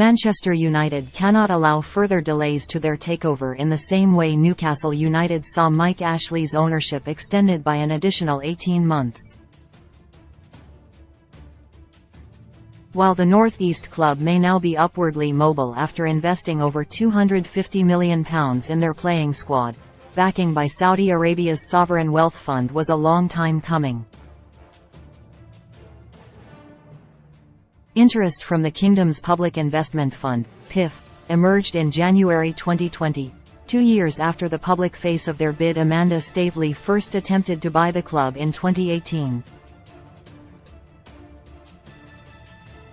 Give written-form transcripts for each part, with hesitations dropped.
Manchester United cannot allow further delays to their takeover in the same way Newcastle United saw Mike Ashley's ownership extended by an additional 18 months. While the North East club may now be upwardly mobile after investing over £250 million in their playing squad, backing by Saudi Arabia's sovereign wealth fund was a long time coming. Interest from the Kingdom's Public Investment Fund, PIF, emerged in January 2020, 2 years after the public face of their bid. Amanda Staveley first attempted to buy the club in 2018.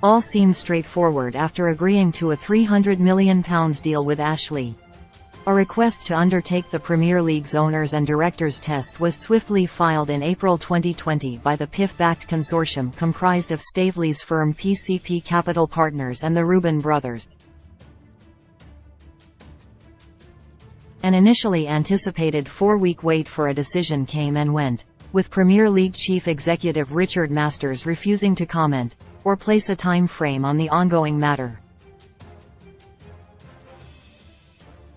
All seemed straightforward after agreeing to a £300 million deal with Ashley. A request to undertake the Premier League's owners and directors test was swiftly filed in April 2020 by the PIF-backed consortium comprised of Staveley's firm PCP Capital Partners and the Rubin brothers. An initially anticipated 4-week wait for a decision came and went, with Premier League chief executive Richard Masters refusing to comment, or place a time frame on the ongoing matter.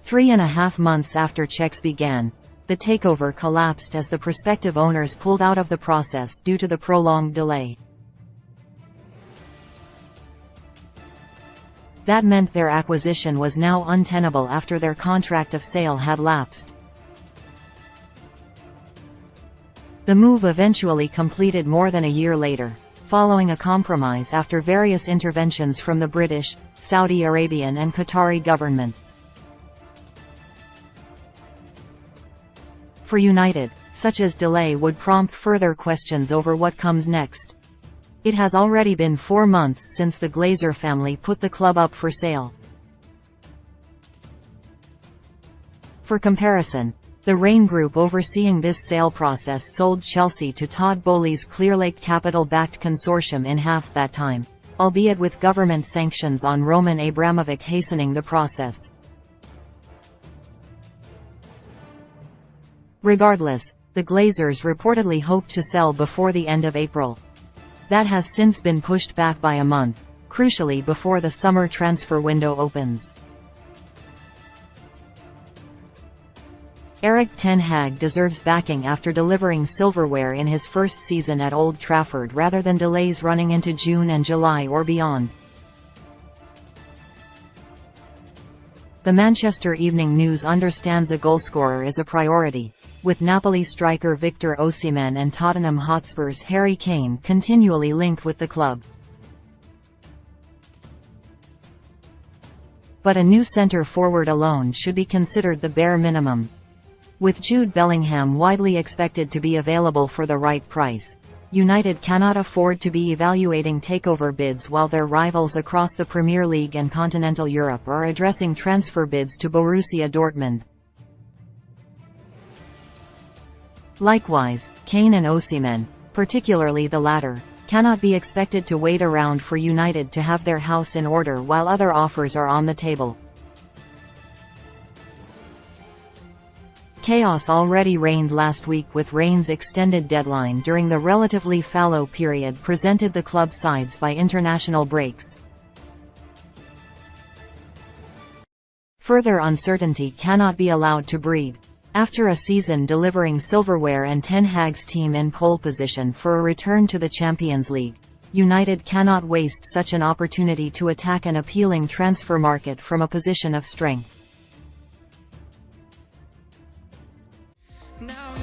3.5 months after checks began, the takeover collapsed as the prospective owners pulled out of the process due to the prolonged delay. That meant their acquisition was now untenable after their contract of sale had lapsed. The move eventually completed more than a year later, following a compromise after various interventions from the British, Saudi Arabian and Qatari governments. For United, such a delay would prompt further questions over what comes next. It has already been 4 months since the Glazer family put the club up for sale. For comparison, the Rain Group overseeing this sale process sold Chelsea to Todd Boehly's Clearlake Capital-backed consortium in half that time, albeit with government sanctions on Roman Abramovich hastening the process. Regardless, the Glazers reportedly hoped to sell before the end of April. That has since been pushed back by a month, crucially before the summer transfer window opens. Erik ten Hag deserves backing after delivering silverware in his first season at Old Trafford rather than delays running into June and July or beyond. The Manchester Evening News understands a goalscorer is a priority, with Napoli striker Victor Osimhen and Tottenham Hotspur's Harry Kane continually linked with the club. But a new centre-forward alone should be considered the bare minimum. With Jude Bellingham widely expected to be available for the right price, United cannot afford to be evaluating takeover bids while their rivals across the Premier League and continental Europe are addressing transfer bids to Borussia Dortmund. Likewise, Kane and Osimhen, particularly the latter, cannot be expected to wait around for United to have their house in order while other offers are on the table. Chaos already reigned last week with Reign's extended deadline during the relatively fallow period presented the club sides by international breaks. Further uncertainty cannot be allowed to breed. After a season delivering silverware and Ten Hag's team in pole position for a return to the Champions League, United cannot waste such an opportunity to attack an appealing transfer market from a position of strength. Now